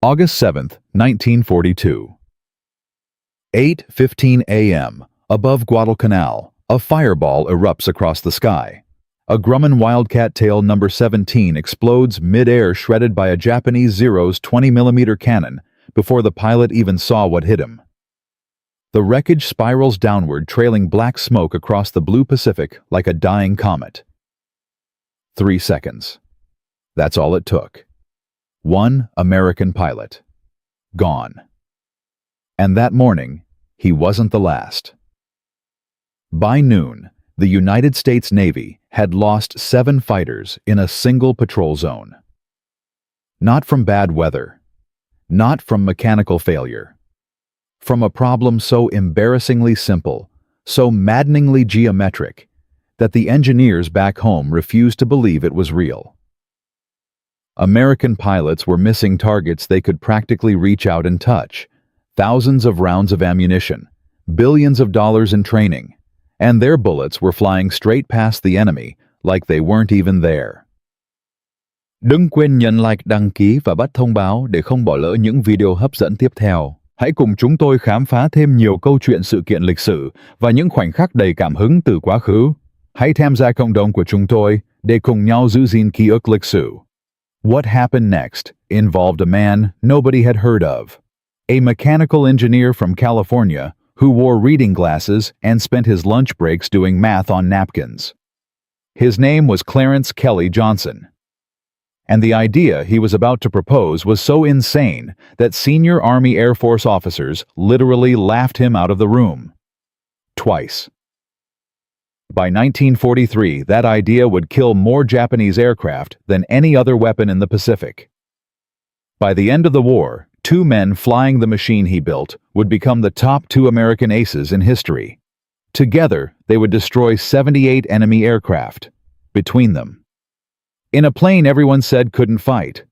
August 7, 1942. 8:15 a.m. Above Guadalcanal, a fireball erupts across the sky. A Grumman Wildcat tail number 17 explodes mid-air, shredded by a Japanese Zero's 20mm cannon before the pilot even saw what hit him. The wreckage spirals downward, trailing black smoke across the blue Pacific like a dying comet. 3 seconds. That's all it took. One American pilot. Gone. And that morning, he wasn't the last. By noon, the United States Navy had lost 7 fighters in a single patrol zone. Not from bad weather. Not from mechanical failure. From a problem so embarrassingly simple, so maddeningly geometric, that the engineers back home refused to believe it was real. American pilots were missing targets they could practically reach out and touch, thousands of rounds of ammunition, billions of dollars in training, and their bullets were flying straight past the enemy like they weren't even there. Đừng quên nhấn like, đăng ký và bắt thông báo để không bỏ lỡ những video hấp dẫn tiếp theo. Hãy cùng chúng tôi khám phá thêm nhiều câu chuyện sự kiện lịch sử và những khoảnh khắc đầy cảm hứng từ quá khứ. Hãy tham gia cộng đồng của chúng tôi để cùng nhau giữ gìn ký ức lịch sử. What happened next involved a man nobody had heard of, a mechanical engineer from California who wore reading glasses and spent his lunch breaks doing math on napkins. His name was Clarence Kelly Johnson. And the idea he was about to propose was so insane that senior Army Air Force officers literally laughed him out of the room. Twice. By 1943, that idea would kill more Japanese aircraft than any other weapon in the Pacific. By the end of the war, 2 men flying the machine he built would become the top 2 American aces in history. Together, they would destroy 78 enemy aircraft. Between them. In a plane everyone said couldn't fight.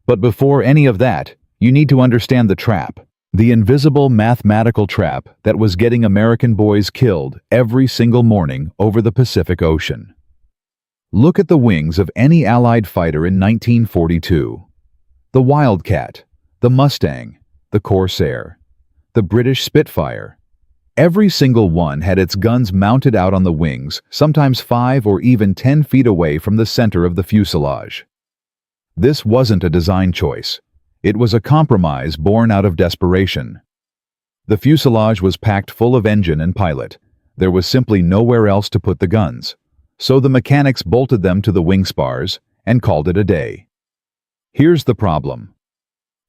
But before any of that, you need to understand the trap. The invisible mathematical trap that was getting American boys killed every single morning over the Pacific Ocean. Look at the wings of any Allied fighter in 1942. The Wildcat, the Mustang, the Corsair, the British Spitfire. Every single one had its guns mounted out on the wings, sometimes 5 or even 10 feet away from the center of the fuselage. This wasn't a design choice. It was a compromise born out of desperation. The fuselage was packed full of engine and pilot. There was simply nowhere else to put the guns. So the mechanics bolted them to the wing spars and called it a day. Here's the problem.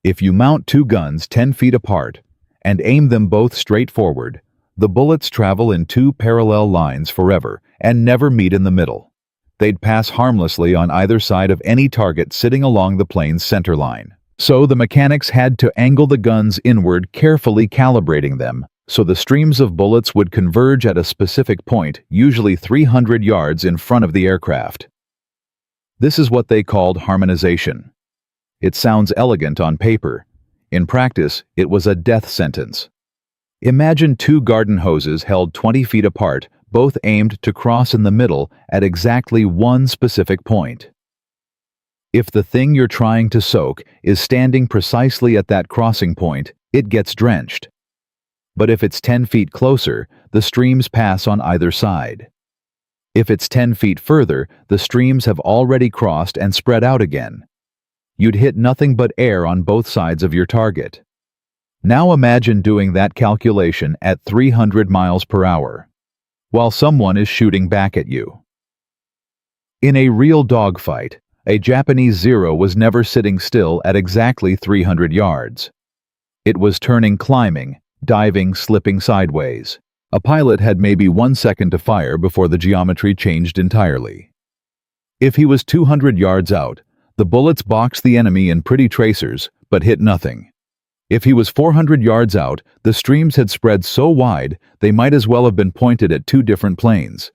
If you mount 2 guns 10 feet apart and aim them both straight forward, the bullets travel in 2 parallel lines forever and never meet in the middle. They'd pass harmlessly on either side of any target sitting along the plane's center line. So the mechanics had to angle the guns inward, carefully calibrating them, so the streams of bullets would converge at a specific point, usually 300 yards in front of the aircraft. This is what they called harmonization. It sounds elegant on paper. In practice, it was a death sentence. Imagine 2 garden hoses held 20 feet apart, both aimed to cross in the middle at exactly one specific point. If the thing you're trying to soak is standing precisely at that crossing point, it gets drenched. But if it's 10 feet closer, the streams pass on either side. If it's 10 feet further, the streams have already crossed and spread out again. You'd hit nothing but air on both sides of your target. Now imagine doing that calculation at 300 miles per hour, while someone is shooting back at you. In a real dogfight, a Japanese Zero was never sitting still at exactly 300 yards. It was turning, climbing, diving, slipping sideways. A pilot had maybe 1 second to fire before the geometry changed entirely. If he was 200 yards out, the bullets boxed the enemy in pretty tracers, but hit nothing. If he was 400 yards out, the streams had spread so wide they might as well have been pointed at 2 different planes.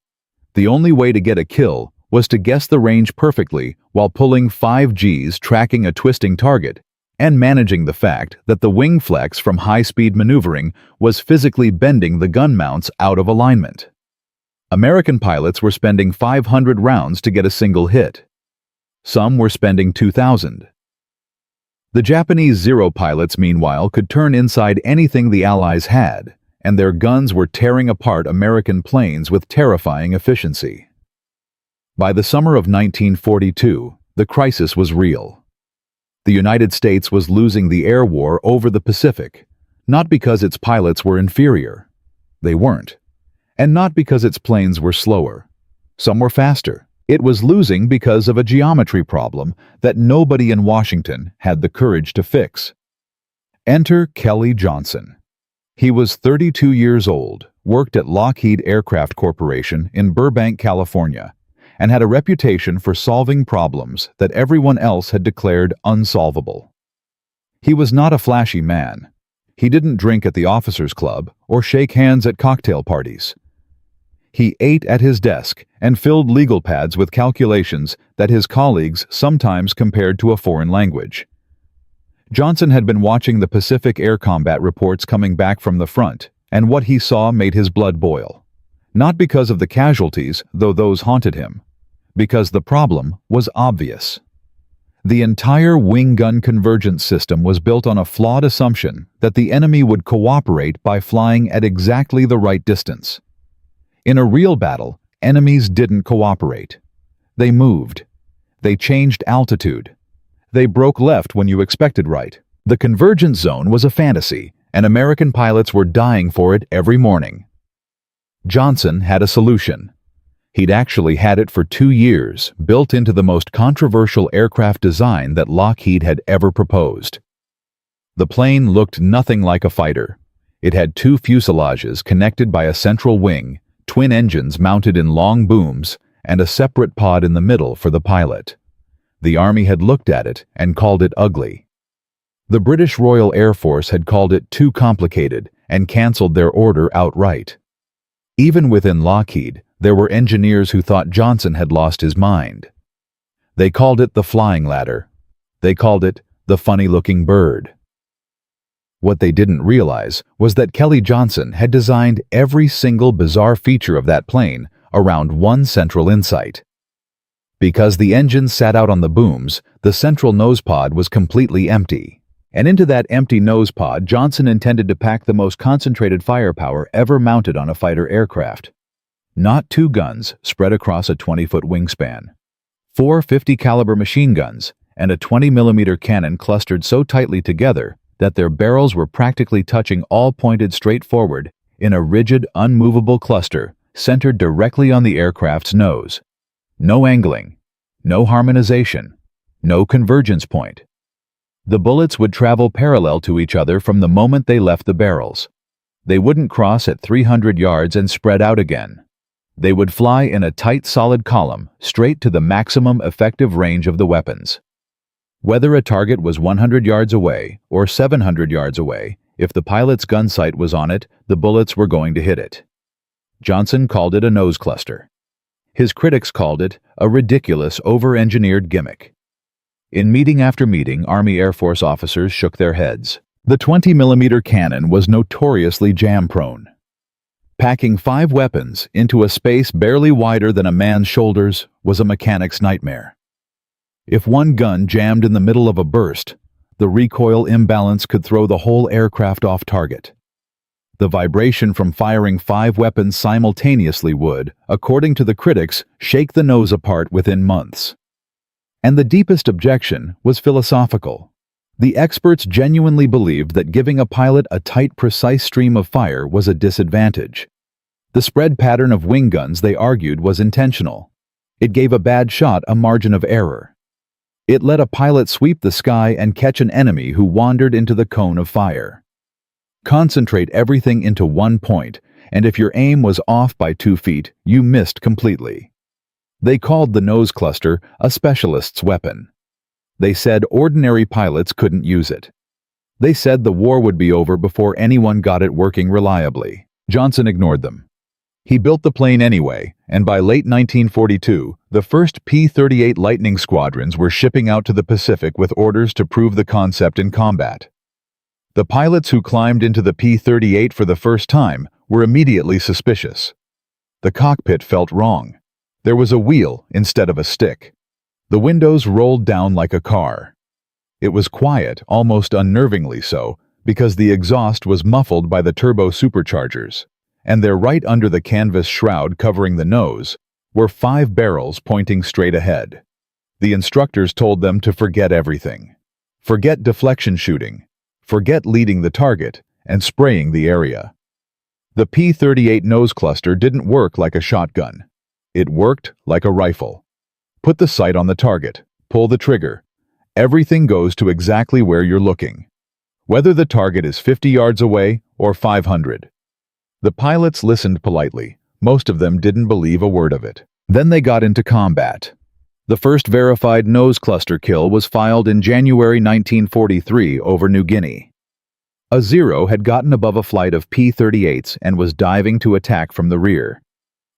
The only way to get a kill was to guess the range perfectly while pulling 5 Gs, tracking a twisting target, and managing the fact that the wing flex from high-speed maneuvering was physically bending the gun mounts out of alignment. American pilots were spending 500 rounds to get a single hit. Some were spending 2,000. The Japanese Zero pilots, meanwhile, could turn inside anything the Allies had, and their guns were tearing apart American planes with terrifying efficiency. By the summer of 1942, the crisis was real. The United States was losing the air war over the Pacific, not because its pilots were inferior. They weren't. And not because its planes were slower. Some were faster. It was losing because of a geometry problem that nobody in Washington had the courage to fix. Enter Kelly Johnson. He was 32 years old, worked at Lockheed Aircraft Corporation in Burbank, California, and had a reputation for solving problems that everyone else had declared unsolvable. He was not a flashy man. He didn't drink at the officers' club or shake hands at cocktail parties. He ate at his desk and filled legal pads with calculations that his colleagues sometimes compared to a foreign language. Johnson had been watching the Pacific air combat reports coming back from the front, and what he saw made his blood boil. Not because of the casualties, though those haunted him, because the problem was obvious. The entire wing gun convergence system was built on a flawed assumption that the enemy would cooperate by flying at exactly the right distance. In a real battle, enemies didn't cooperate. They moved. They changed altitude. They broke left when you expected right. The convergence zone was a fantasy, and American pilots were dying for it every morning. Johnson had a solution. He'd actually had it for 2 years, built into the most controversial aircraft design that Lockheed had ever proposed. The plane looked nothing like a fighter. It had 2 fuselages connected by a central wing, twin engines mounted in long booms, and a separate pod in the middle for the pilot. The Army had looked at it and called it ugly. The British Royal Air Force had called it too complicated and cancelled their order outright. Even within Lockheed, there were engineers who thought Johnson had lost his mind. They called it the flying ladder. They called it the funny-looking bird. What they didn't realize was that Kelly Johnson had designed every single bizarre feature of that plane around one central insight. Because the engines sat out on the booms, the central nose pod was completely empty. And into that empty nose pod, Johnson intended to pack the most concentrated firepower ever mounted on a fighter aircraft. Not 2 guns spread across a 20-foot wingspan. 4 50-caliber machine guns and a 20mm cannon clustered so tightly together that their barrels were practically touching, all pointed straight forward in a rigid, unmovable cluster centered directly on the aircraft's nose. No angling, no harmonization, no convergence point. The bullets would travel parallel to each other from the moment they left the barrels. They wouldn't cross at 300 yards and spread out again. They would fly in a tight, solid column straight to the maximum effective range of the weapons. Whether a target was 100 yards away or 700 yards away, if the pilot's gun sight was on it, the bullets were going to hit it. Johnson called it a nose cluster. His critics called it a ridiculous, over-engineered gimmick. In meeting after meeting, Army Air Force officers shook their heads. The 20mm cannon was notoriously jam-prone. Packing 5 weapons into a space barely wider than a man's shoulders was a mechanic's nightmare. If one gun jammed in the middle of a burst, the recoil imbalance could throw the whole aircraft off target. The vibration from firing 5 weapons simultaneously would, according to the critics, shake the nose apart within months. And the deepest objection was philosophical. The experts genuinely believed that giving a pilot a tight, precise stream of fire was a disadvantage. The spread pattern of wing guns, they argued, was intentional. It gave a bad shot a margin of error. It let a pilot sweep the sky and catch an enemy who wandered into the cone of fire. Concentrate everything into one point, and if your aim was off by 2 feet, you missed completely. They called the nose cluster a specialist's weapon. They said ordinary pilots couldn't use it. They said the war would be over before anyone got it working reliably. Johnson ignored them. He built the plane anyway, and by late 1942, the first P-38 Lightning squadrons were shipping out to the Pacific with orders to prove the concept in combat. The pilots who climbed into the P-38 for the first time were immediately suspicious. The cockpit felt wrong. There was a wheel instead of a stick. The windows rolled down like a car. It was quiet, almost unnervingly so, because the exhaust was muffled by the turbo superchargers, and there right under the canvas shroud covering the nose were 5 barrels pointing straight ahead. The instructors told them to forget everything. Forget deflection shooting. Forget leading the target and spraying the area. The P-38 nose cluster didn't work like a shotgun. It worked like a rifle. Put the sight on the target. Pull the trigger. Everything goes to exactly where you're looking, whether the target is 50 yards away or 500. The pilots listened politely. Most of them didn't believe a word of it. Then they got into combat. The first verified nose cluster kill was filed in January 1943 over New Guinea. A Zero had gotten above a flight of P-38s and was diving to attack from the rear.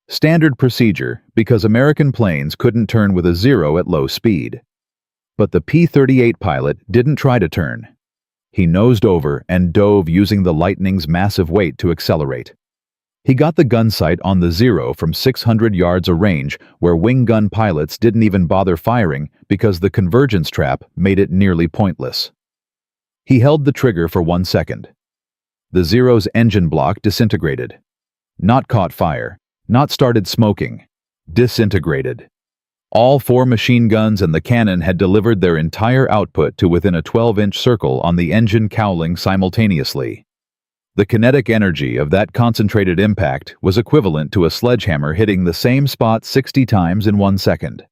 Standard procedure, because American planes couldn't turn with a Zero at low speed. But the P-38 pilot didn't try to turn. He nosed over and dove using the Lightning's massive weight to accelerate. He got the gun sight on the Zero from 600 yards a range where wing gun pilots didn't even bother firing because the convergence trap made it nearly pointless. He held the trigger for 1 second. The Zero's engine block disintegrated. Not caught fire, not started smoking. Disintegrated. All 4 machine guns and the cannon had delivered their entire output to within a 12-inch circle on the engine cowling simultaneously. The kinetic energy of that concentrated impact was equivalent to a sledgehammer hitting the same spot 60 times in 1 second.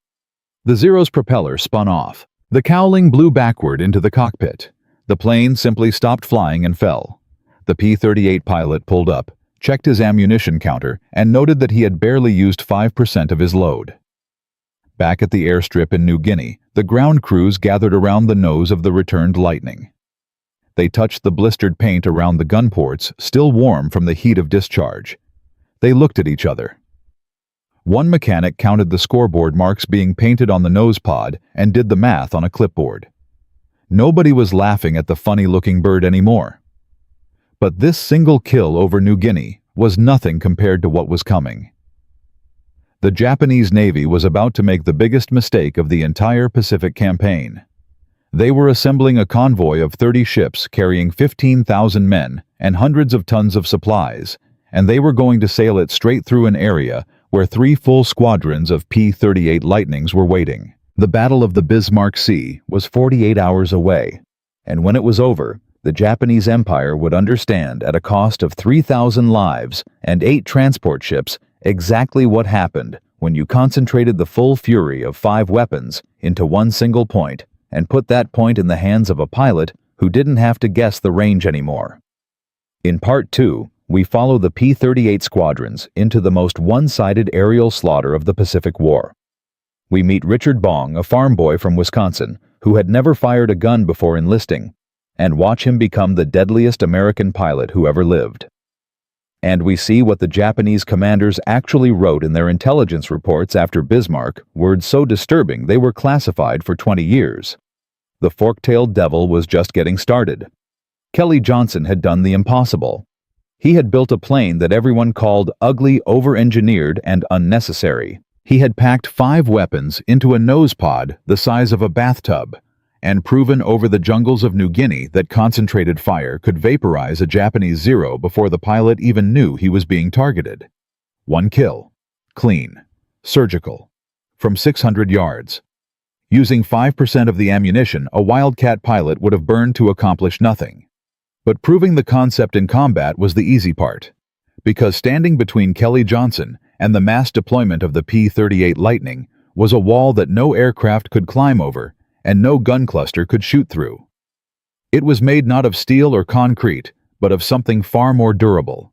The Zero's propeller spun off. The cowling blew backward into the cockpit. The plane simply stopped flying and fell. The P-38 pilot pulled up, checked his ammunition counter, and noted that he had barely used 5% of his load. Back at the airstrip in New Guinea, the ground crews gathered around the nose of the returned Lightning. They touched the blistered paint around the gun ports, still warm from the heat of discharge. They looked at each other. One mechanic counted the scoreboard marks being painted on the nose pod and did the math on a clipboard. Nobody was laughing at the funny-looking bird anymore. But this single kill over New Guinea was nothing compared to what was coming. The Japanese Navy was about to make the biggest mistake of the entire Pacific campaign. They were assembling a convoy of 30 ships carrying 15,000 men and hundreds of tons of supplies, and they were going to sail it straight through an area where 3 full squadrons of P-38 Lightnings were waiting. The Battle of the Bismarck Sea was 48 hours away, and when it was over, the Japanese Empire would understand at a cost of 3,000 lives and 8 transport ships exactly what happened when you concentrated the full fury of 5 weapons into one single point and put that point in the hands of a pilot who didn't have to guess the range anymore. In Part 2, we follow the P-38 squadrons into the most one-sided aerial slaughter of the Pacific War. We meet Richard Bong, a farm boy from Wisconsin, who had never fired a gun before enlisting, and watch him become the deadliest American pilot who ever lived. And we see what the Japanese commanders actually wrote in their intelligence reports after Bismarck, words so disturbing they were classified for 20 years. The fork-tailed devil was just getting started. Kelly Johnson had done the impossible. He had built a plane that everyone called ugly, over-engineered, and unnecessary. He had packed 5 weapons into a nose pod the size of a bathtub, and proven over the jungles of New Guinea that concentrated fire could vaporize a Japanese Zero before the pilot even knew he was being targeted. 1 kill. Clean. Surgical. From 600 yards. Using 5% of the ammunition, a Wildcat pilot would have burned to accomplish nothing. But proving the concept in combat was the easy part, because standing between Kelly Johnson and the mass deployment of the P-38 Lightning was a wall that no aircraft could climb over and no gun cluster could shoot through. It was made not of steel or concrete, but of something far more durable.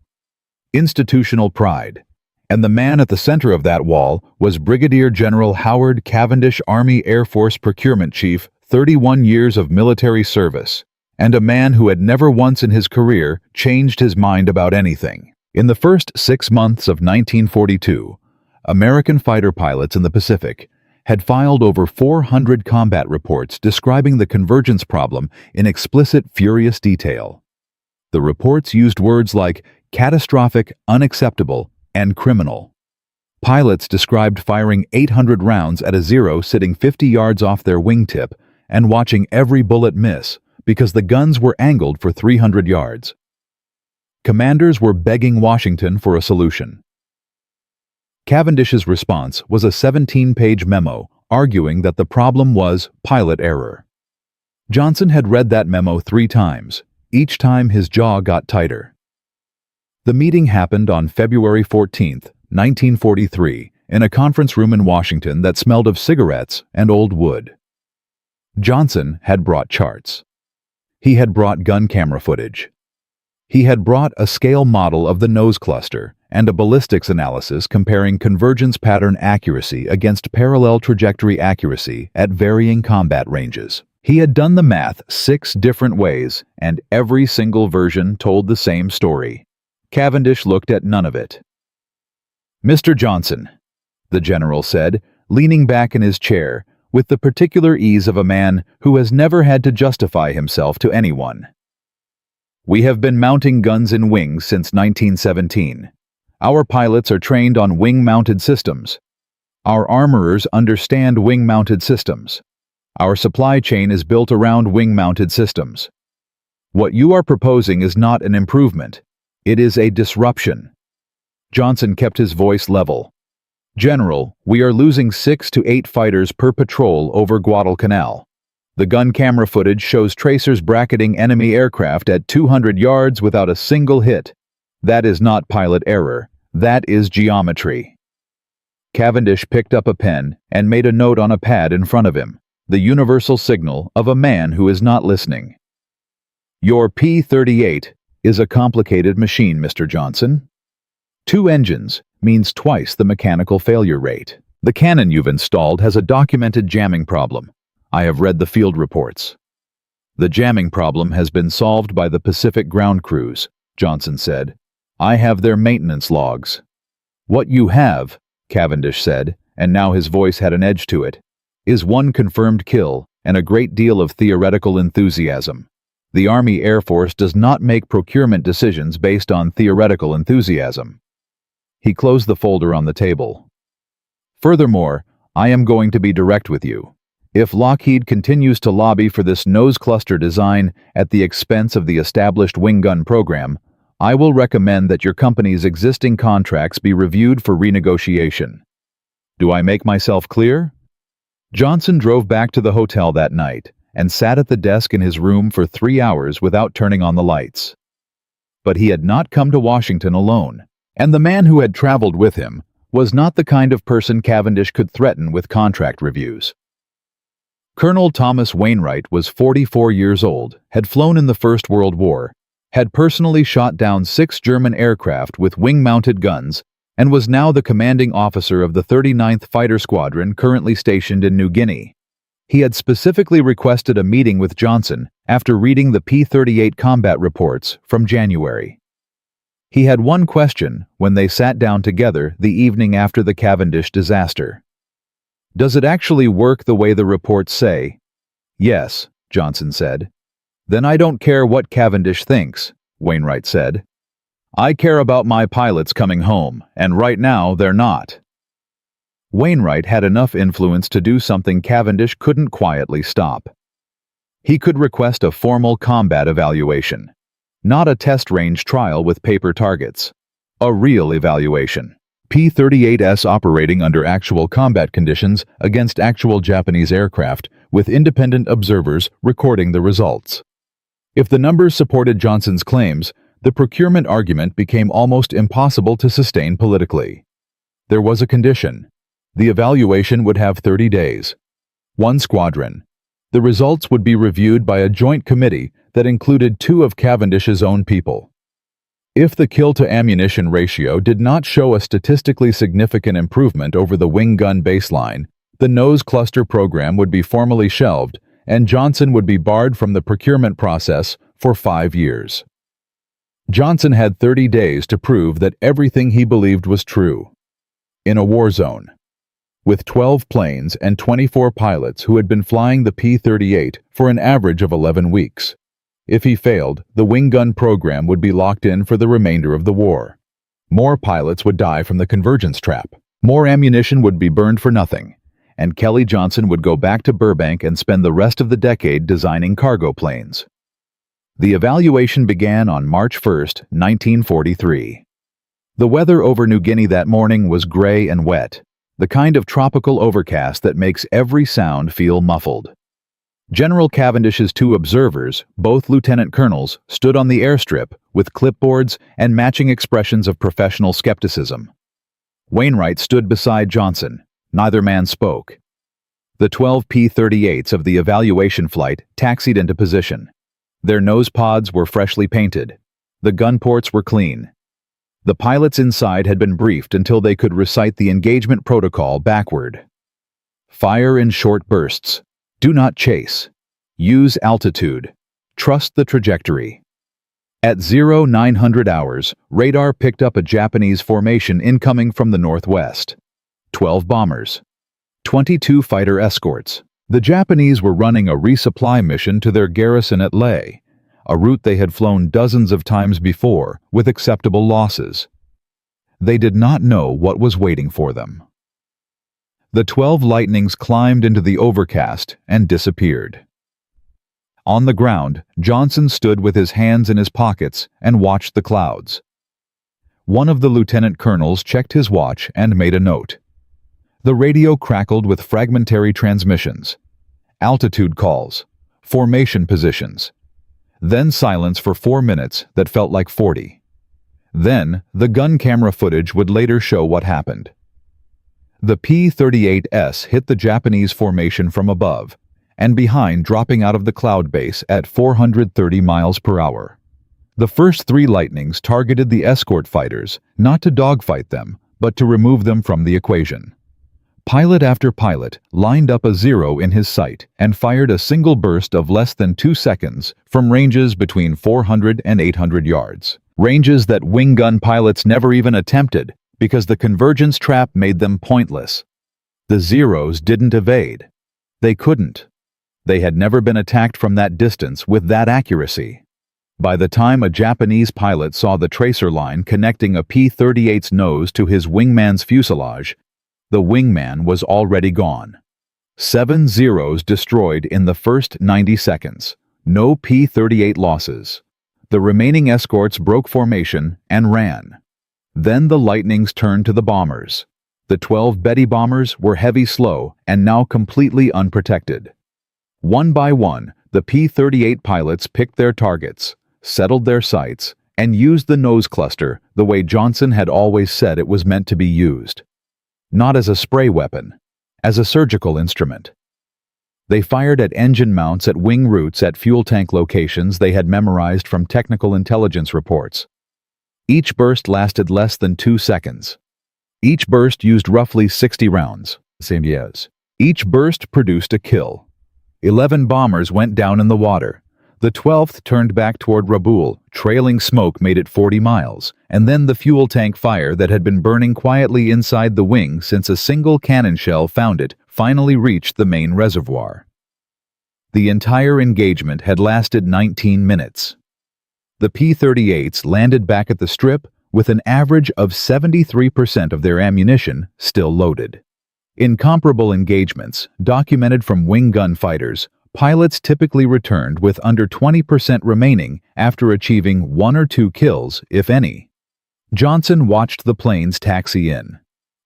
Institutional pride. And the man at the center of that wall was Brigadier General Howard Cavendish, Army Air Force Procurement Chief, 31 years of military service, and a man who had never once in his career changed his mind about anything. In the first 6 months of 1942, American fighter pilots in the Pacific had filed over 400 combat reports describing the convergence problem in explicit, furious detail. The reports used words like catastrophic, unacceptable, and criminal. Pilots described firing 800 rounds at a Zero sitting 50 yards off their wingtip and watching every bullet miss because the guns were angled for 300 yards. Commanders were begging Washington for a solution. Cavendish's response was a 17-page memo arguing that the problem was pilot error. Johnson had read that memo 3 times. Each time his jaw got tighter. The meeting happened on February 14, 1943, in a conference room in Washington that smelled of cigarettes and old wood. Johnson had brought charts. He had brought gun camera footage. He had brought a scale model of the nose cluster and a ballistics analysis comparing convergence pattern accuracy against parallel trajectory accuracy at varying combat ranges. He had done the math 6 different ways, and every single version told the same story. Cavendish looked at none of it. "Mr. Johnson," the general said, leaning back in his chair with the particular ease of a man who has never had to justify himself to anyone. "We have been mounting guns in wings since 1917. Our pilots are trained on wing-mounted systems. Our armorers understand wing-mounted systems. Our supply chain is built around wing-mounted systems. What you are proposing is not an improvement. It is a disruption." Johnson kept his voice level. "General, we are losing 6 to 8 fighters per patrol over Guadalcanal. The gun camera footage shows tracers bracketing enemy aircraft at 200 yards without a single hit. That is not pilot error. That is geometry." Cavendish picked up a pen and made a note on a pad in front of him, the universal signal of a man who is not listening. "Your P-38 is a complicated machine, Mr. Johnson. 2 engines means twice the mechanical failure rate. The cannon you've installed has a documented jamming problem. I have read the field reports. The jamming problem has been solved by the Pacific ground crews," Johnson said. "I have their maintenance logs." "What you have," Cavendish said, and now his voice had an edge to it, "is 1 confirmed kill and a great deal of theoretical enthusiasm. The Army Air Force does not make procurement decisions based on theoretical enthusiasm." He closed the folder on the table. "Furthermore, I am going to be direct with you. If Lockheed continues to lobby for this nose cluster design at the expense of the established wing gun program, I will recommend that your company's existing contracts be reviewed for renegotiation. Do I make myself clear?" Johnson drove back to the hotel that night and sat at the desk in his room for 3 hours without turning on the lights. But he had not come to Washington alone, and the man who had traveled with him was not the kind of person Cavendish could threaten with contract reviews. Colonel Thomas Wainwright was 44 years old, had flown in the First World War, had personally shot down 6 German aircraft with wing-mounted guns, and was now the commanding officer of the 39th Fighter Squadron currently stationed in New Guinea. He had specifically requested a meeting with Johnson after reading the P-38 combat reports from January. He had one question when they sat down together the evening after the Cavendish disaster. "Does it actually work the way the reports say?" "Yes," Johnson said. "Then I don't care what Cavendish thinks," Wainwright said. "I care about my pilots coming home, and right now they're not." Wainwright had enough influence to do something Cavendish couldn't quietly stop. He could request a formal combat evaluation, not a test range trial with paper targets. A real evaluation. P-38s operating under actual combat conditions against actual Japanese aircraft, with independent observers recording the results. If the numbers supported Johnson's claims, the procurement argument became almost impossible to sustain politically. There was a condition. The evaluation would have 30 days. 1 squadron. The results would be reviewed by a joint committee that included 2 of Cavendish's own people. If the kill-to-ammunition ratio did not show a statistically significant improvement over the wing gun baseline, the nose cluster program would be formally shelved, and Johnson would be barred from the procurement process for 5 years. Johnson had 30 days to prove that everything he believed was true. In a war zone, with 12 planes and 24 pilots who had been flying the P-38 for an average of 11 weeks. If he failed, the wing gun program would be locked in for the remainder of the war. More pilots would die from the convergence trap. More ammunition would be burned for nothing. and Kelly Johnson would go back to Burbank and spend the rest of the decade designing cargo planes. The evaluation began on March 1, 1943. The weather over New Guinea that morning was gray and wet, the kind of tropical overcast that makes every sound feel muffled. General Cavendish's two observers, both lieutenant colonels, stood on the airstrip with clipboards and matching expressions of professional skepticism. Wainwright stood beside Johnson. Neither man spoke. The 12 P-38s of the evaluation flight taxied into position. Their nose pods were freshly painted. The gun ports were clean. The pilots inside had been briefed until they could recite the engagement protocol backward. Fire in short bursts. Do not chase. Use altitude. Trust the trajectory. At 0900 hours, radar picked up a Japanese formation incoming from the northwest. 12 bombers. 22 fighter escorts. The Japanese were running a resupply mission to their garrison at Leh, a route they had flown dozens of times before with acceptable losses. They did not know what was waiting for them. The 12 Lightnings climbed into the overcast and disappeared. On the ground, Johnson stood with his hands in his pockets and watched the clouds. One of the lieutenant colonels checked his watch and made a note. The radio crackled with fragmentary transmissions. Altitude calls. Formation positions. Then silence for 4 minutes that felt like 40. Then, the gun camera footage would later show what happened. The P-38S hit the Japanese formation from above, and behind, dropping out of the cloud base at 430 miles per hour. The first 3 Lightnings targeted the escort fighters, not to dogfight them, but to remove them from the equation. Pilot after pilot lined up a zero in his sight and fired a single burst of less than 2 seconds from ranges between 400 and 800 yards. Ranges that wing gun pilots never even attempted because the convergence trap made them pointless. The Zeros didn't evade. They couldn't. They had never been attacked from that distance with that accuracy. By the time a Japanese pilot saw the tracer line connecting a P-38's nose to his wingman's fuselage, the wingman was already gone. 7 Zeros destroyed in the first 90 seconds. No P-38 losses. The remaining escorts broke formation and ran. Then the Lightnings turned to the bombers. The 12 Betty bombers were heavy slow and now completely unprotected. One by one, the P-38 pilots picked their targets, settled their sights, and used the nose cluster the way Johnson had always said it was meant to be used. Not as a spray weapon, as a surgical instrument. They fired at engine mounts at wing roots at fuel tank locations they had memorized from technical intelligence reports. Each burst lasted less than 2 seconds. Each burst used roughly 60 rounds. Same years. Each burst produced a kill. 11 bombers went down in the water. The 12th turned back toward Rabaul. Trailing smoke made it 40 miles, and then the fuel tank fire that had been burning quietly inside the wing since a single cannon shell found it finally reached the main reservoir. The entire engagement had lasted 19 minutes. The P-38s landed back at the strip with an average of 73% of their ammunition still loaded. In comparable engagements, documented from wing gun fighters, pilots typically returned with under 20% remaining after achieving 1 or 2 kills, if any. Johnson watched the planes taxi in.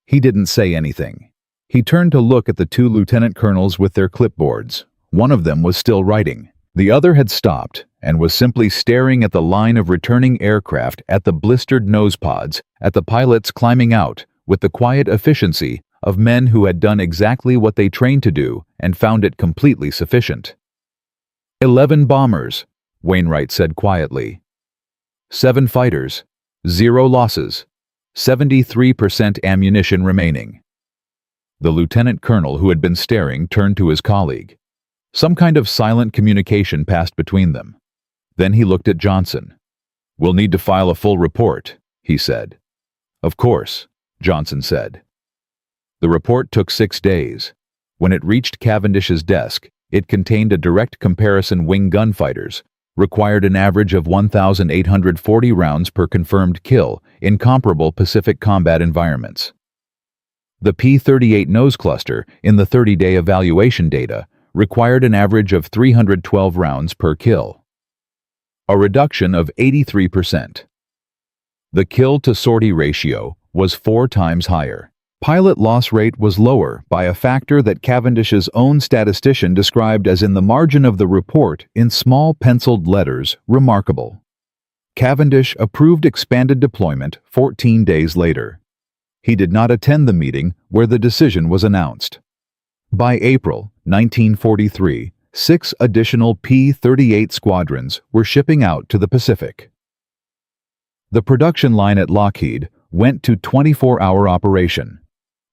He didn't say anything. He turned to look at the 2 lieutenant colonels with their clipboards. One of them was still writing. The other had stopped and was simply staring at the line of returning aircraft, at the blistered nose pods, at the pilots climbing out with the quiet efficiency of men who had done exactly what they trained to do and found it completely sufficient. 11 bombers, Wainwright said quietly. 7 fighters, 0 losses, 73% ammunition remaining. The lieutenant colonel who had been staring turned to his colleague. Some kind of silent communication passed between them. Then he looked at Johnson. "We'll need to file a full report," he said. "Of course," Johnson said. The report took 6 days. When it reached Cavendish's desk, it contained a direct comparison wing gunfighters, required an average of 1,840 rounds per confirmed kill in comparable Pacific combat environments. The P-38 nose cluster, in the 30-day evaluation data, required an average of 312 rounds per kill, a reduction of 83%. The kill-to-sortie ratio was 4 times higher. Pilot loss rate was lower by a factor that Cavendish's own statistician described as in the margin of the report in small penciled letters, remarkable. Cavendish approved expanded deployment 14 days later. He did not attend the meeting where the decision was announced. By April 1943, 6 additional P-38 squadrons were shipping out to the Pacific. The production line at Lockheed went to 24-hour operation.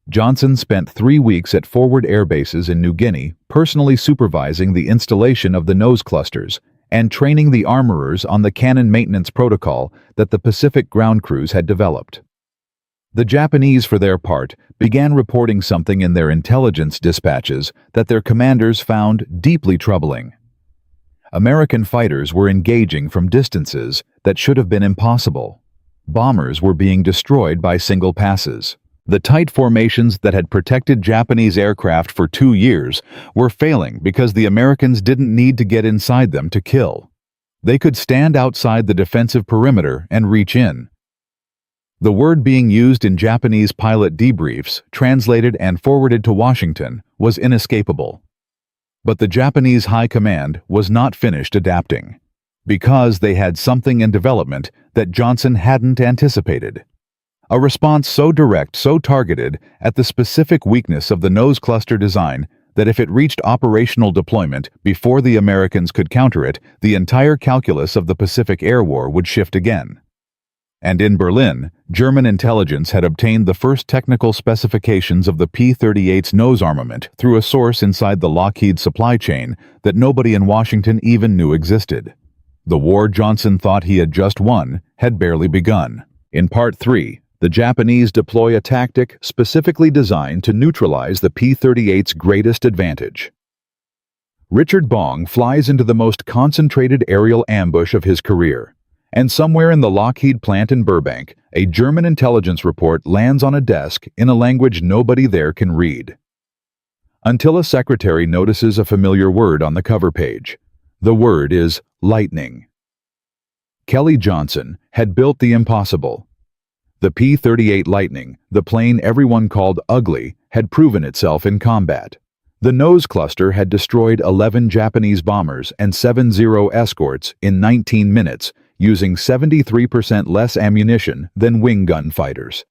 Johnson spent 3 weeks at forward air bases in New Guinea, personally supervising the installation of the nose clusters and training the armorers on the cannon maintenance protocol that the Pacific ground crews had developed. The Japanese, for their part, began reporting something in their intelligence dispatches that their commanders found deeply troubling. American fighters were engaging from distances that should have been impossible. Bombers were being destroyed by single passes. The tight formations that had protected Japanese aircraft for 2 years were failing because the Americans didn't need to get inside them to kill. They could stand outside the defensive perimeter and reach in. The word being used in Japanese pilot debriefs, translated and forwarded to Washington, was inescapable. But the Japanese High Command was not finished adapting, because they had something in development that Johnson hadn't anticipated. A response so direct, so targeted at the specific weakness of the nose cluster design that if it reached operational deployment before the Americans could counter it, the entire calculus of the Pacific Air War would shift again. And in Berlin, German intelligence had obtained the first technical specifications of the P-38's nose armament through a source inside the Lockheed supply chain that nobody in Washington even knew existed. The war Johnson thought he had just won had barely begun. In Part 3, the Japanese deploy a tactic specifically designed to neutralize the P-38's greatest advantage. Richard Bong flies into the most concentrated aerial ambush of his career, and somewhere in the Lockheed plant in Burbank, a German intelligence report lands on a desk in a language nobody there can read. Until a secretary notices a familiar word on the cover page. The word is lightning. Kelly Johnson had built the impossible. The P-38 Lightning, the plane everyone called ugly, had proven itself in combat. The nose cluster had destroyed 11 Japanese bombers and 7 Zero escorts in 19 minutes, using 73% less ammunition than wing gun fighters.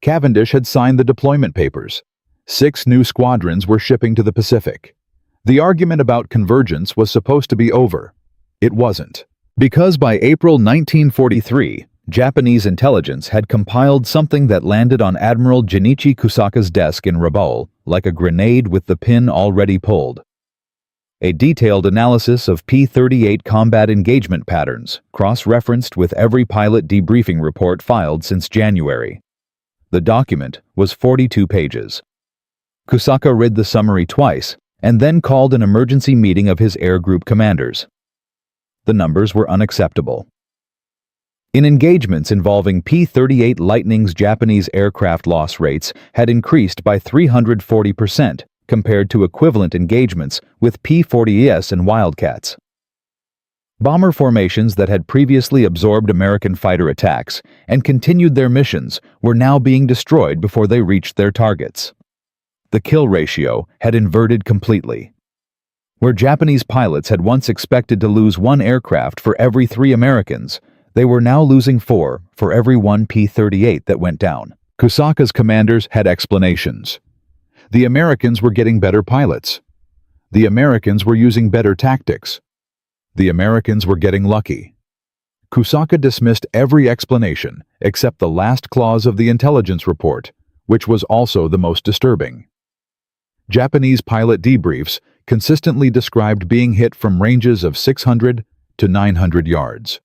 Cavendish had signed the deployment papers. 6 new squadrons were shipping to the Pacific. The argument about convergence was supposed to be over. It wasn't. Because by April 1943, Japanese intelligence had compiled something that landed on Admiral Junichi Kusaka's desk in Rabaul like a grenade with the pin already pulled. A detailed analysis of P-38 combat engagement patterns, cross-referenced with every pilot debriefing report filed since January. The document was 42 pages. Kusaka read the summary twice and then called an emergency meeting of his air group commanders. The numbers were unacceptable. In engagements involving P-38 Lightning's Japanese aircraft loss rates had increased by 340% compared to equivalent engagements with P-40S and Wildcats. Bomber formations that had previously absorbed American fighter attacks and continued their missions were now being destroyed before they reached their targets. The kill ratio had inverted completely. Where Japanese pilots had once expected to lose 1 aircraft for every 3 Americans, they were now losing 4 for every 1 P-38 that went down. Kusaka's commanders had explanations. The Americans were getting better pilots. The Americans were using better tactics. The Americans were getting lucky. Kusaka dismissed every explanation except the last clause of the intelligence report, which was also the most disturbing. Japanese pilot debriefs consistently described being hit from ranges of 600 to 900 yards.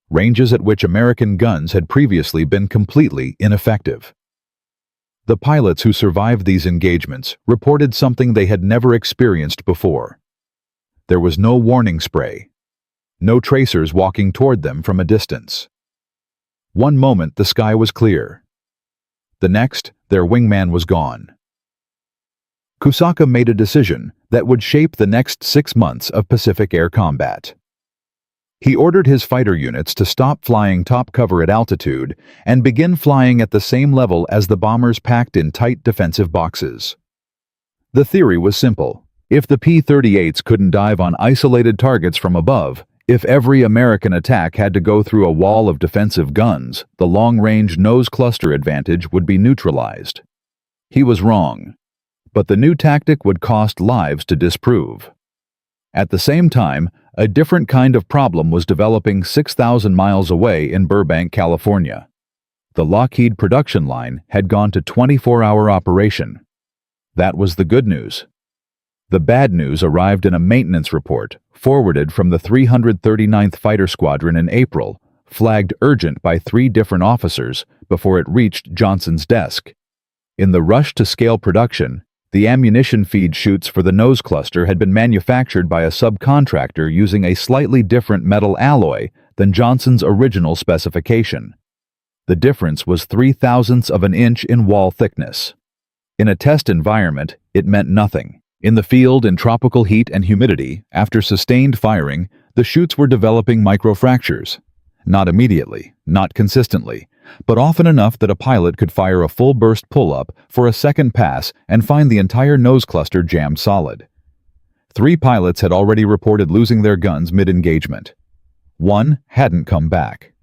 Ranges at which American guns had previously been completely ineffective. The pilots who survived these engagements reported something they had never experienced before. There was no warning spray, no tracers walking toward them from a distance. One moment the sky was clear. The next, their wingman was gone. Kusaka made a decision that would shape the next 6 months of Pacific air combat. He ordered his fighter units to stop flying top cover at altitude and begin flying at the same level as the bombers packed in tight defensive boxes. The theory was simple. If the P-38s couldn't dive on isolated targets from above, if every American attack had to go through a wall of defensive guns, the long-range nose cluster advantage would be neutralized. He was wrong, but the new tactic would cost lives to disprove. At the same time, a different kind of problem was developing 6,000 miles away in Burbank, California. The Lockheed production line had gone to 24-hour operation. That was the good news. The bad news arrived in a maintenance report forwarded from the 339th Fighter Squadron in April, flagged urgent by 3 different officers before it reached Johnson's desk. In the rush to scale production, the ammunition feed chutes for the nose cluster had been manufactured by a subcontractor using a slightly different metal alloy than Johnson's original specification. The difference was 0.003 of an inch in wall thickness. In a test environment, it meant nothing. In the field, in tropical heat and humidity, after sustained firing, the chutes were developing microfractures. Not immediately, not consistently, but often enough that a pilot could fire a full burst pull-up for a second pass and find the entire nose cluster jammed solid. 3 pilots had already reported losing their guns mid-engagement. 1 hadn't come back.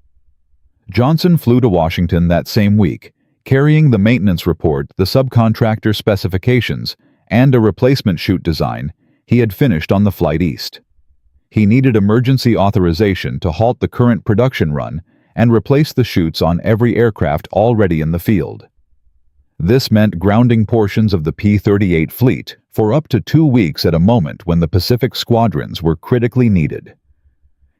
Johnson flew to Washington that same week, carrying the maintenance report, the subcontractor specifications, and a replacement chute design he had finished on the flight east. He needed emergency authorization to halt the current production run and replace the chutes on every aircraft already in the field. This meant grounding portions of the P-38 fleet for up to 2 weeks at a moment when the Pacific squadrons were critically needed.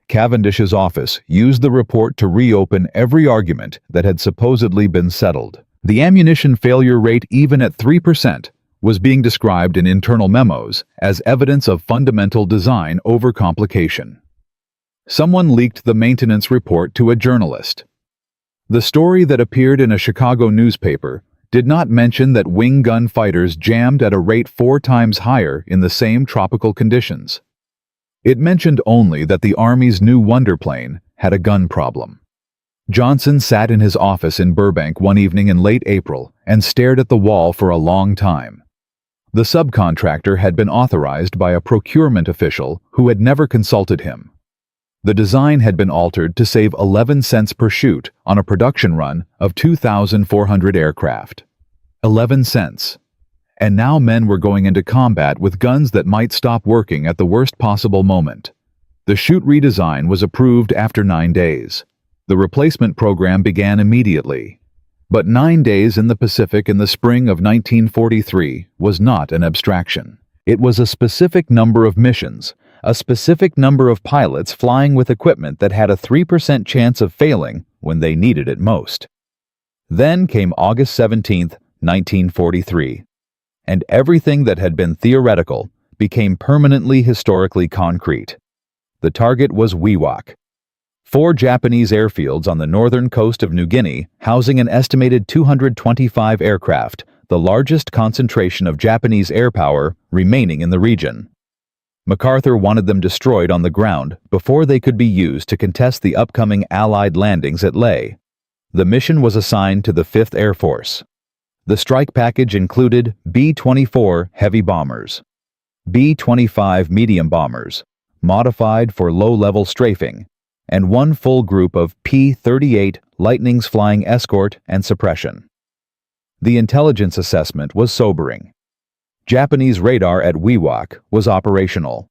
Cavendish's office used the report to reopen every argument that had supposedly been settled. The ammunition failure rate, even at 3%, was being described in internal memos as evidence of fundamental design overcomplication. Someone leaked the maintenance report to a journalist. The story that appeared in a Chicago newspaper did not mention that wing gun fighters jammed at a rate 4 times higher in the same tropical conditions. It mentioned only that the Army's new Wonder plane had a gun problem. Johnson sat in his office in Burbank one evening in late April and stared at the wall for a long time. The subcontractor had been authorized by a procurement official who had never consulted him. The design had been altered to save 11 cents per chute on a production run of 2,400 aircraft. 11 cents. And now men were going into combat with guns that might stop working at the worst possible moment. The chute redesign was approved after 9 days. The replacement program began immediately. But 9 days in the Pacific in the spring of 1943 was not an abstraction. It was a specific number of missions, a specific number of pilots flying with equipment that had a 3% chance of failing when they needed it most. Then came August 17, 1943, and everything that had been theoretical became permanently historically concrete. The target was Wewak, 4 Japanese airfields on the northern coast of New Guinea, housing an estimated 225 aircraft, the largest concentration of Japanese air power remaining in the region. MacArthur wanted them destroyed on the ground before they could be used to contest the upcoming Allied landings at Leh. The mission was assigned to the 5th Air Force. The strike package included B-24 heavy bombers, B-25 medium bombers, modified for low-level strafing, and 1 full group of P-38 Lightnings flying escort and suppression. The intelligence assessment was sobering. Japanese radar at Wewak was operational.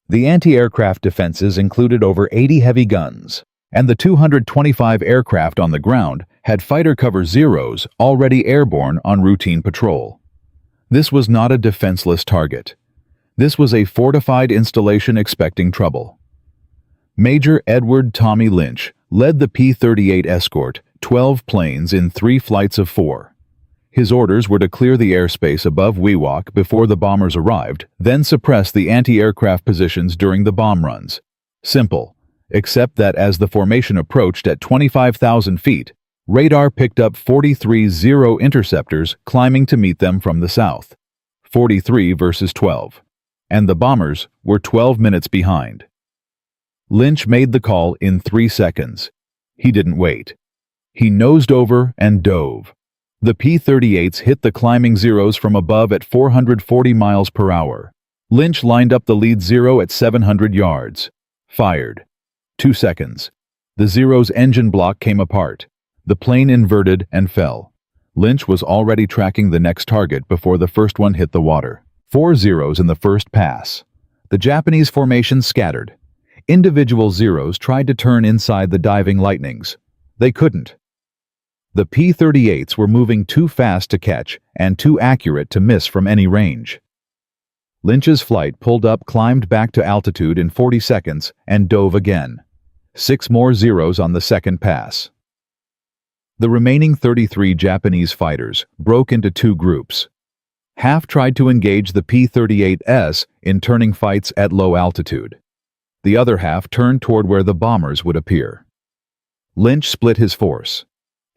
The anti-aircraft defenses included over 80 heavy guns, and the 225 aircraft on the ground had fighter cover Zeros already airborne on routine patrol. This was not a defenseless target. This was a fortified installation expecting trouble. Major Edward Tommy Lynch led the P-38 escort, 12 planes in 3 flights of 4. His orders were to clear the airspace above Wewak before the bombers arrived, then suppress the anti-aircraft positions during the bomb runs. Simple, except that as the formation approached at 25,000 feet, Radar picked up 43 Zero interceptors climbing to meet them from the south, 43 versus 12, and the bombers were 12 minutes behind. Lynch made the call in 3 seconds. He didn't wait. He nosed over and dove. The P-38s hit the climbing Zeros from above at 440 miles per hour. Lynch lined up the lead Zero at 700 yards. Fired. 2 seconds. The Zero's engine block came apart. The plane inverted and fell. Lynch was already tracking the next target before the first one hit the water. 4 Zeros in the first pass. The Japanese formation scattered. Individual Zeros tried to turn inside the diving Lightnings. They couldn't. The P-38s were moving too fast to catch and too accurate to miss from any range. Lynch's flight pulled up, climbed back to altitude in 40 seconds, and dove again. 6 more Zeros on the second pass. The remaining 33 Japanese fighters broke into 2 groups. Half tried to engage the P-38S in turning fights at low altitude. The other half turned toward where the bombers would appear. Lynch split his force.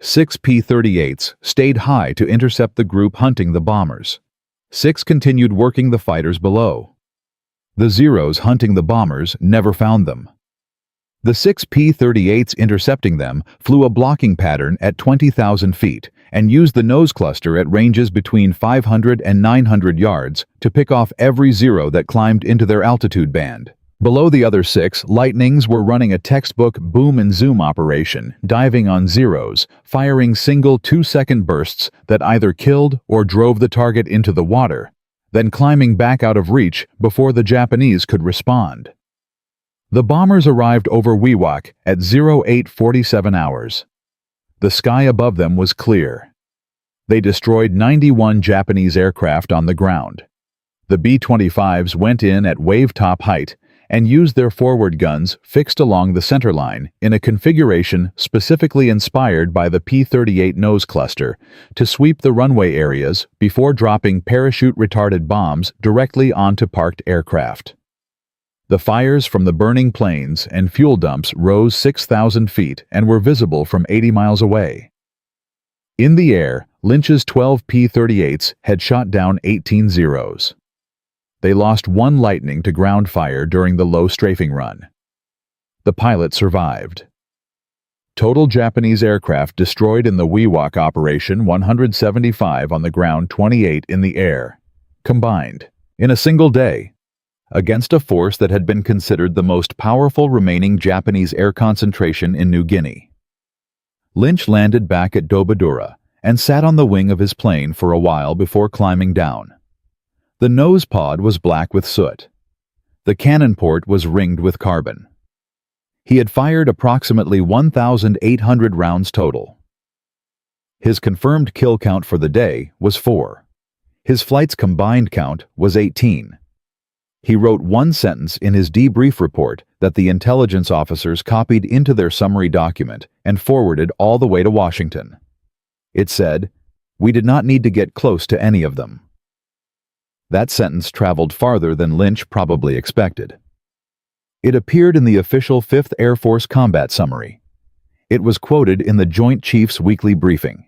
6 P-38s stayed high to intercept the group hunting the bombers. 6 continued working the fighters below. The Zeros hunting the bombers never found them. The 6 P-38s intercepting them flew a blocking pattern at 20,000 feet and used the nose cluster at ranges between 500 and 900 yards to pick off every Zero that climbed into their altitude band. Below the other 6, Lightnings were running a textbook boom and zoom operation, diving on Zeros, firing single 2-second bursts that either killed or drove the target into the water, then climbing back out of reach before the Japanese could respond. The bombers arrived over Wewak at 0847 hours. The sky above them was clear. They destroyed 91 Japanese aircraft on the ground. The B-25s went in at wave-top height and used their forward guns fixed along the center line in a configuration specifically inspired by the P-38 nose cluster to sweep the runway areas before dropping parachute-retarded bombs directly onto parked aircraft. The fires from the burning planes and fuel dumps rose 6,000 feet and were visible from 80 miles away. In the air, Lynch's 12 P-38s had shot down 18 Zeros. They lost 1 Lightning to ground fire during the low strafing run. The pilot survived. Total Japanese aircraft destroyed in the Wewak operation: 175 on the ground, 28 in the air. Combined, in a single day, against a force that had been considered the most powerful remaining Japanese air concentration in New Guinea. Lynch landed back at Dobadura and sat on the wing of his plane for a while before climbing down. The nose pod was black with soot. The cannon port was ringed with carbon. He had fired approximately 1,800 rounds total. His confirmed kill count for the day was 4. His flight's combined count was 18. He wrote one sentence in his debrief report that the intelligence officers copied into their summary document and forwarded all the way to Washington. It said, "We did not need to get close to any of them." That sentence traveled farther than Lynch probably expected. It appeared in the official 5th Air Force Combat Summary. It was quoted in the Joint Chiefs weekly briefing.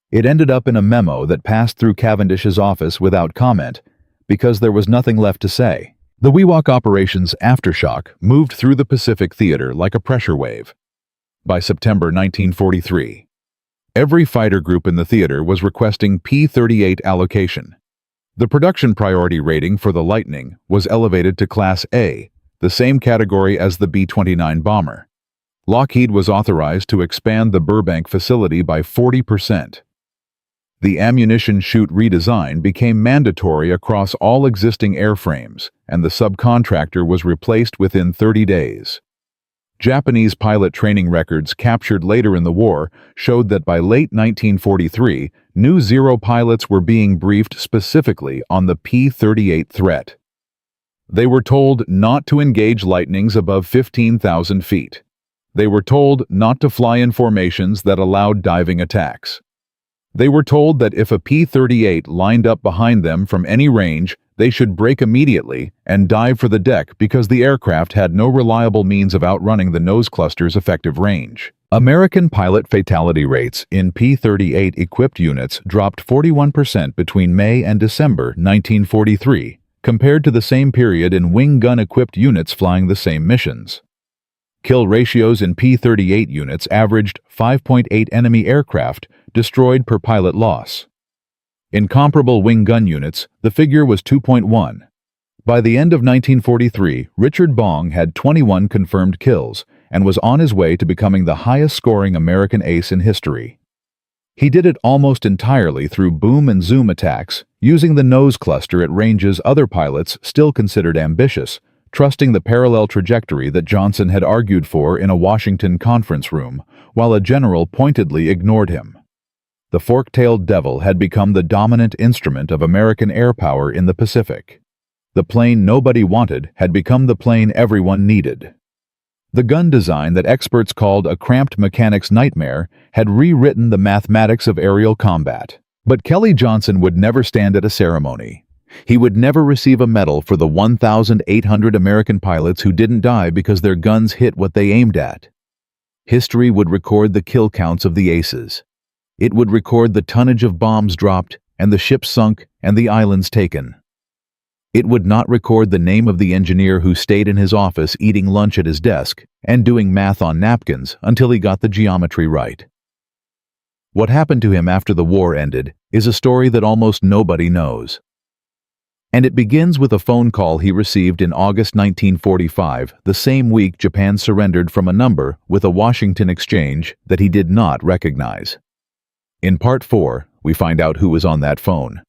It ended up in a memo that passed through Cavendish's office without comment, because there was nothing left to say. The Wewak operation's aftershock moved through the Pacific theater like a pressure wave. By September 1943, every fighter group in the theater was requesting P-38 allocation. The production priority rating for the Lightning was elevated to Class A, the same category as the B-29 bomber. Lockheed was authorized to expand the Burbank facility by 40%. The ammunition chute redesign became mandatory across all existing airframes, and the subcontractor was replaced within 30 days. Japanese pilot training records captured later in the war showed that by late 1943, new Zero pilots were being briefed specifically on the P-38 threat. They were told not to engage Lightnings above 15,000 feet. They were told not to fly in formations that allowed diving attacks. They were told that if a P-38 lined up behind them from any range, they should brake immediately and dive for the deck because the aircraft had no reliable means of outrunning the nose cluster's effective range. American pilot fatality rates in P-38 equipped units dropped 41% between May and December 1943, compared to the same period in wing gun equipped units flying the same missions. Kill ratios in P-38 units averaged 5.8 enemy aircraft destroyed per pilot loss. In comparable wing gun units, the figure was 2.1. By the end of 1943, Richard Bong had 21 confirmed kills and was on his way to becoming the highest-scoring American ace in history. He did it almost entirely through boom and zoom attacks, using the nose cluster at ranges other pilots still considered ambitious, trusting the parallel trajectory that Johnson had argued for in a Washington conference room, while a general pointedly ignored him. The fork-tailed devil had become the dominant instrument of American air power in the Pacific. The plane nobody wanted had become the plane everyone needed. The gun design that experts called a cramped mechanic's nightmare had rewritten the mathematics of aerial combat. But Kelly Johnson would never stand at a ceremony. He would never receive a medal for the 1,800 American pilots who didn't die because their guns hit what they aimed at. History would record the kill counts of the aces. It would record the tonnage of bombs dropped and the ships sunk and the islands taken. It would not record the name of the engineer who stayed in his office eating lunch at his desk and doing math on napkins until he got the geometry right. What happened to him after the war ended is a story that almost nobody knows. And it begins with a phone call he received in August 1945, the same week Japan surrendered from a number with a Washington exchange that he did not recognize. In Part 4, we find out who was on that phone.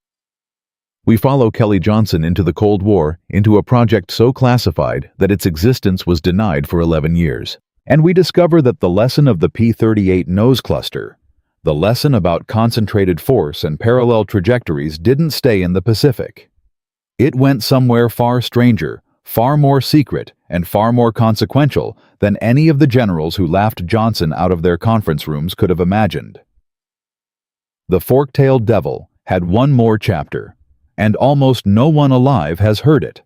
We follow Kelly Johnson into the Cold War, into a project so classified that its existence was denied for 11 years. And we discover that the lesson of the P-38 nose cluster, the lesson about concentrated force and parallel trajectories, didn't stay in the Pacific. It went somewhere far stranger, far more secret, and far more consequential than any of the generals who laughed Johnson out of their conference rooms could have imagined. The fork-tailed devil had one more chapter, and almost no one alive has heard it.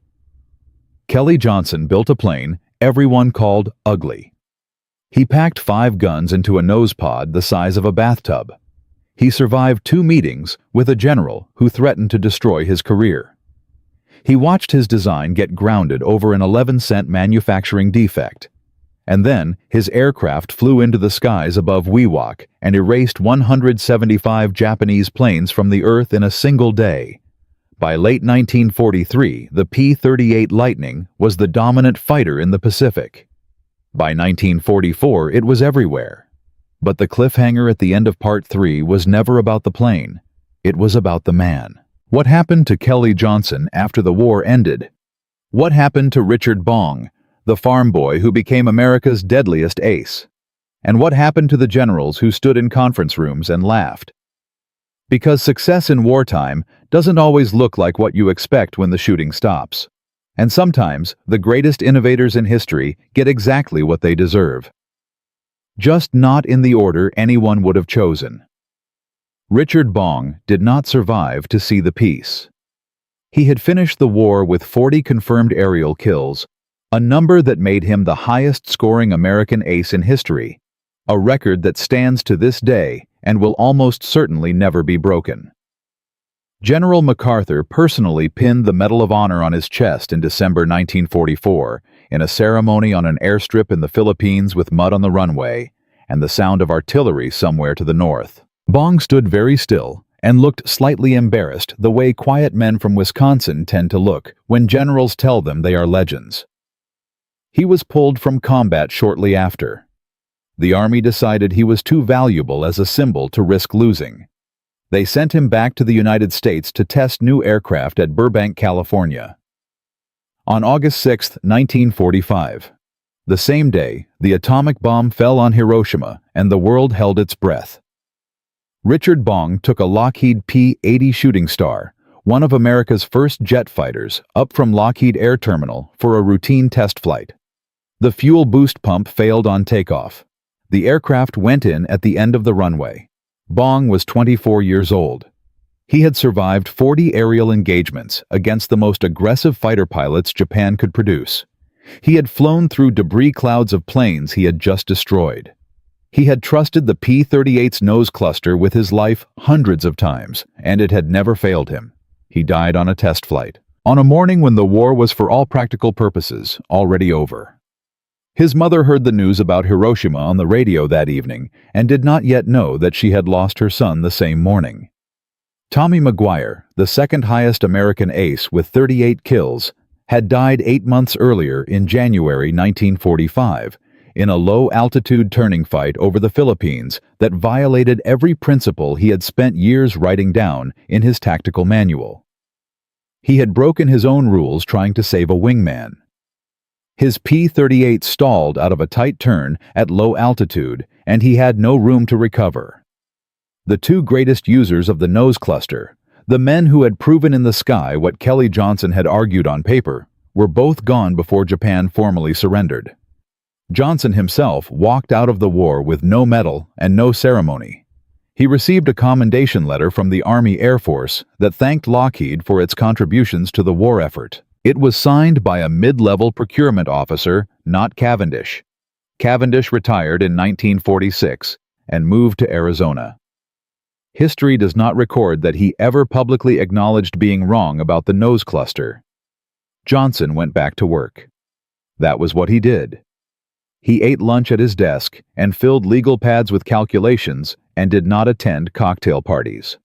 Kelly Johnson built a plane everyone called ugly. He packed 5 guns into a nose pod the size of a bathtub. He survived 2 meetings with a general who threatened to destroy his career. He watched his design get grounded over an 11-cent manufacturing defect. And then his aircraft flew into the skies above Wewak and erased 175 Japanese planes from the earth in a single day. By late 1943, the P-38 Lightning was the dominant fighter in the Pacific. By 1944, it was everywhere. But the cliffhanger at the end of Part 3 was never about the plane. It was about the man. What happened to Kelly Johnson after the war ended? What happened to Richard Bong, the farm boy who became America's deadliest ace? And what happened to the generals who stood in conference rooms and laughed? Because success in wartime doesn't always look like what you expect when the shooting stops. And sometimes the greatest innovators in history get exactly what they deserve. Just not in the order anyone would have chosen. Richard Bong did not survive to see the peace. He had finished the war with 40 confirmed aerial kills, a number that made him the highest-scoring American ace in history, a record that stands to this day and will almost certainly never be broken. General MacArthur personally pinned the Medal of Honor on his chest in December 1944 in a ceremony on an airstrip in the Philippines with mud on the runway and the sound of artillery somewhere to the north. Bong stood very still and looked slightly embarrassed, the way quiet men from Wisconsin tend to look when generals tell them they are legends. He was pulled from combat shortly after. The Army decided he was too valuable as a symbol to risk losing. They sent him back to the United States to test new aircraft at Burbank, California. On August 6, 1945, the same day, the atomic bomb fell on Hiroshima and the world held its breath. Richard Bong took a Lockheed P-80 Shooting Star, one of America's first jet fighters, up from Lockheed Air Terminal for a routine test flight. The fuel boost pump failed on takeoff. The aircraft went in at the end of the runway. Bong was 24 years old. He had survived 40 aerial engagements against the most aggressive fighter pilots Japan could produce. He had flown through debris clouds of planes he had just destroyed. He had trusted the P-38's nose cluster with his life hundreds of times, and it had never failed him. He died on a test flight, on a morning when the war was for all practical purposes already over. His mother heard the news about Hiroshima on the radio that evening and did not yet know that she had lost her son the same morning. Tommy Maguire, the second highest American ace with 38 kills, had died 8 months earlier in January 1945 in a low-altitude turning fight over the Philippines that violated every principle he had spent years writing down in his tactical manual. He had broken his own rules trying to save a wingman. His P-38 stalled out of a tight turn at low altitude, and he had no room to recover. The two greatest users of the nose cluster, the men who had proven in the sky what Kelly Johnson had argued on paper, were both gone before Japan formally surrendered. Johnson himself walked out of the war with no medal and no ceremony. He received a commendation letter from the Army Air Force that thanked Lockheed for its contributions to the war effort. It was signed by a mid-level procurement officer, not Cavendish. Cavendish retired in 1946 and moved to Arizona. History does not record that he ever publicly acknowledged being wrong about the nose cluster. Johnson went back to work. That was what he did. He ate lunch at his desk and filled legal pads with calculations and did not attend cocktail parties.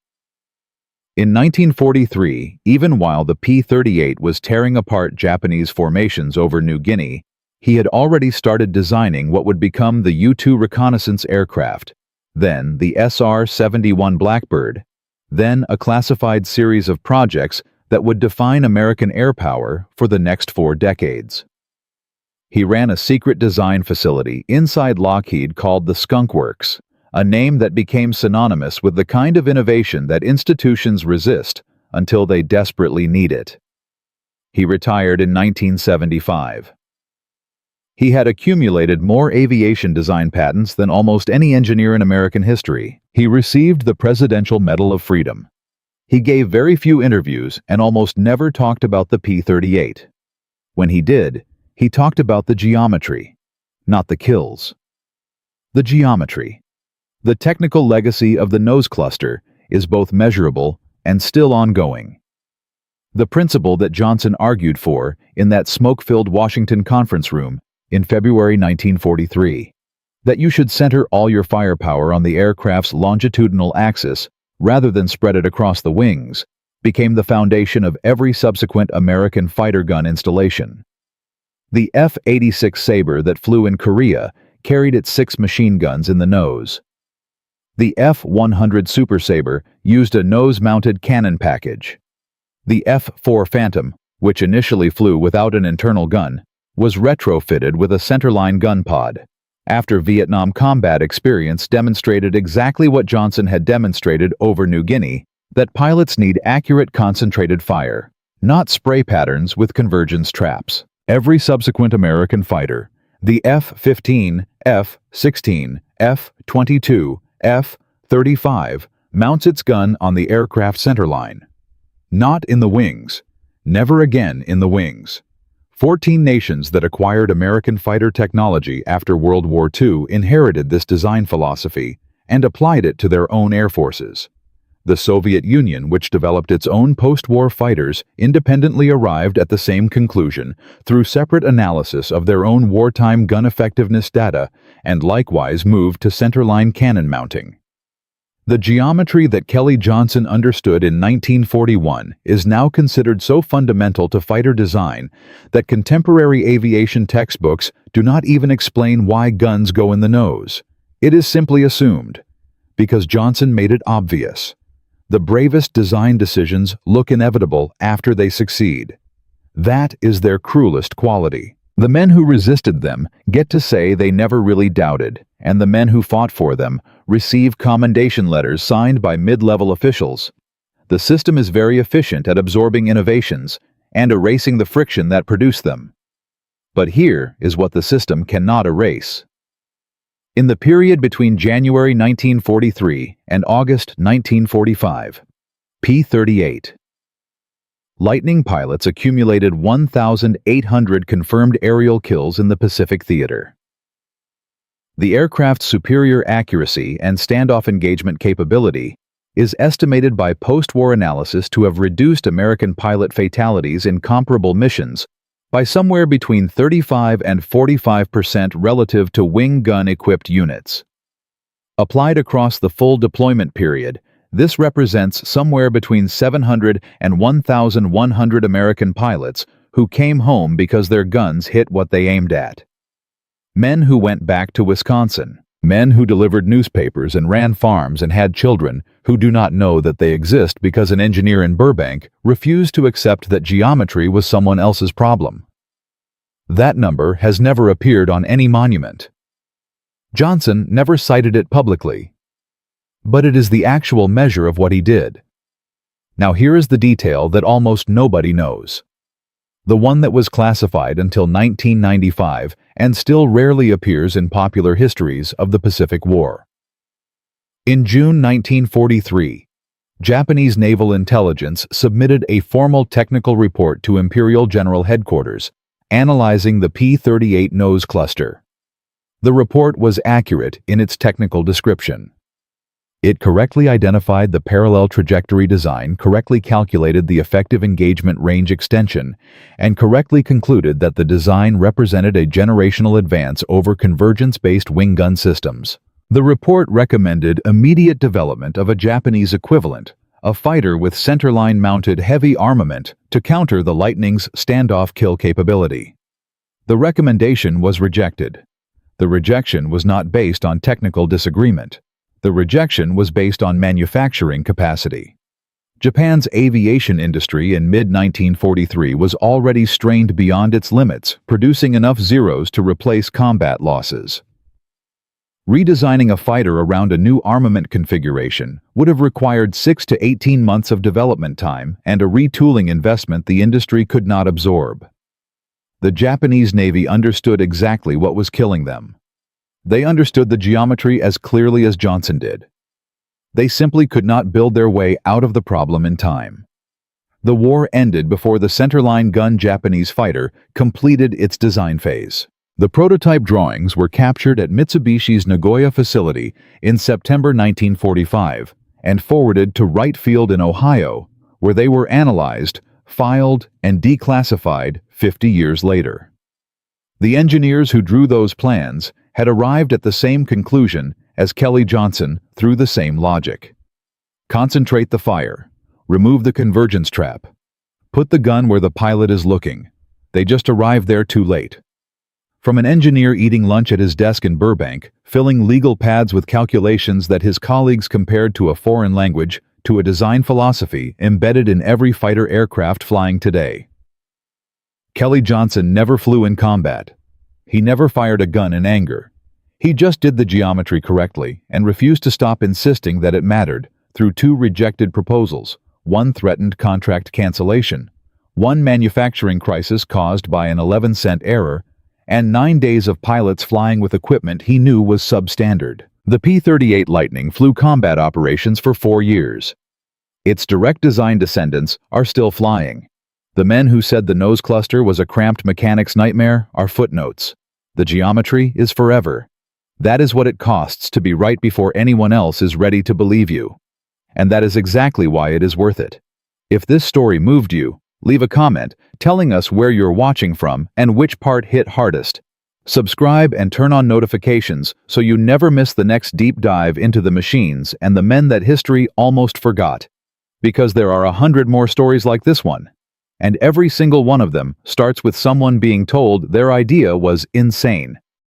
In 1943, even while the P-38 was tearing apart Japanese formations over New Guinea, he had already started designing what would become the U-2 reconnaissance aircraft, then the SR-71 Blackbird, then a classified series of projects that would define American air power for the next 4 decades. He ran a secret design facility inside Lockheed called the Skunk Works, a name that became synonymous with the kind of innovation that institutions resist until they desperately need it. He retired in 1975. He had accumulated more aviation design patents than almost any engineer in American history. He received the Presidential Medal of Freedom. He gave very few interviews and almost never talked about the P-38. When he did, he talked about the geometry, not the kills. The geometry. The technical legacy of the nose cluster is both measurable and still ongoing. The principle that Johnson argued for in that smoke-filled Washington conference room in February 1943, that you should center all your firepower on the aircraft's longitudinal axis rather than spread it across the wings, became the foundation of every subsequent American fighter gun installation. The F-86 Sabre that flew in Korea carried its 6 machine guns in the nose. The F-100 Super Sabre used a nose-mounted cannon package. The F-4 Phantom, which initially flew without an internal gun, was retrofitted with a centerline gun pod. After Vietnam combat experience demonstrated exactly what Johnson had demonstrated over New Guinea, that pilots need accurate concentrated fire, not spray patterns with convergence traps. Every subsequent American fighter, the F-15, F-16, F-22, F-35, mounts its gun on the aircraft centerline. Not in the wings. Never again in the wings. 14 nations that acquired American fighter technology after World War II inherited this design philosophy and applied it to their own air forces. The Soviet Union, which developed its own post-war fighters, independently arrived at the same conclusion through separate analysis of their own wartime gun effectiveness data and likewise moved to centerline cannon mounting. The geometry that Kelly Johnson understood in 1941 is now considered so fundamental to fighter design that contemporary aviation textbooks do not even explain why guns go in the nose. It is simply assumed, because Johnson made it obvious. The bravest design decisions look inevitable after they succeed. That is their cruelest quality. The men who resisted them get to say they never really doubted, and the men who fought for them receive commendation letters signed by mid-level officials. The system is very efficient at absorbing innovations and erasing the friction that produced them. But here is what the system cannot erase. In the period between January 1943 and August 1945, P-38. Lightning pilots accumulated 1,800 confirmed aerial kills in the Pacific Theater. The aircraft's superior accuracy and standoff engagement capability is estimated by post-war analysis to have reduced American pilot fatalities in comparable missions by somewhere between 35 and 45% relative to wing gun-equipped units. Applied across the full deployment period, this represents somewhere between 700 and 1,100 American pilots who came home because their guns hit what they aimed at. Men who went back to Wisconsin. Men who delivered newspapers and ran farms and had children who do not know that they exist because an engineer in Burbank refused to accept that geometry was someone else's problem. That number has never appeared on any monument. Johnson never cited it publicly, but it is the actual measure of what he did. Now here is the detail that almost nobody knows. The one that was classified until 1995 and still rarely appears in popular histories of the Pacific War. In June 1943, Japanese naval intelligence submitted a formal technical report to Imperial General Headquarters, analyzing the P-38 nose cluster. The report was accurate in its technical description. It correctly identified the parallel trajectory design, correctly calculated the effective engagement range extension, and correctly concluded that the design represented a generational advance over convergence-based wing gun systems. The report recommended immediate development of a Japanese equivalent, a fighter with centerline-mounted heavy armament to counter the Lightning's standoff kill capability. The recommendation was rejected. The rejection was not based on technical disagreement. The rejection was based on manufacturing capacity. Japan's aviation industry in mid-1943 was already strained beyond its limits, producing enough Zeros to replace combat losses. Redesigning a fighter around a new armament configuration would have required 6 to 18 months of development time and a retooling investment the industry could not absorb. The Japanese Navy understood exactly what was killing them. They understood the geometry as clearly as Johnson did. They simply could not build their way out of the problem in time. The war ended before the centerline gun Japanese fighter completed its design phase. The prototype drawings were captured at Mitsubishi's Nagoya facility in September 1945 and forwarded to Wright Field in Ohio, where they were analyzed, filed, and declassified 50 years later. The engineers who drew those plans had arrived at the same conclusion as Kelly Johnson through the same logic. Concentrate the fire. Remove the convergence trap. Put the gun where the pilot is looking. They just arrived there too late. From an engineer eating lunch at his desk in Burbank, filling legal pads with calculations that his colleagues compared to a foreign language, to a design philosophy embedded in every fighter aircraft flying today. Kelly Johnson never flew in combat. He never fired a gun in anger. He just did the geometry correctly and refused to stop insisting that it mattered through 2 rejected proposals, 1 threatened contract cancellation, 1 manufacturing crisis caused by an 11-cent error, and 9 days of pilots flying with equipment he knew was substandard. The P-38 Lightning flew combat operations for 4 years. Its direct design descendants are still flying. The men who said the nose cluster was a cramped mechanic's nightmare are footnotes. The geometry is forever. That is what it costs to be right before anyone else is ready to believe you. And that is exactly why it is worth it. If this story moved you, leave a comment telling us where you're watching from and which part hit hardest. Subscribe and turn on notifications so you never miss the next deep dive into the machines and the men that history almost forgot. Because there are 100 more stories like this one. And every single one of them starts with someone being told their idea was insane.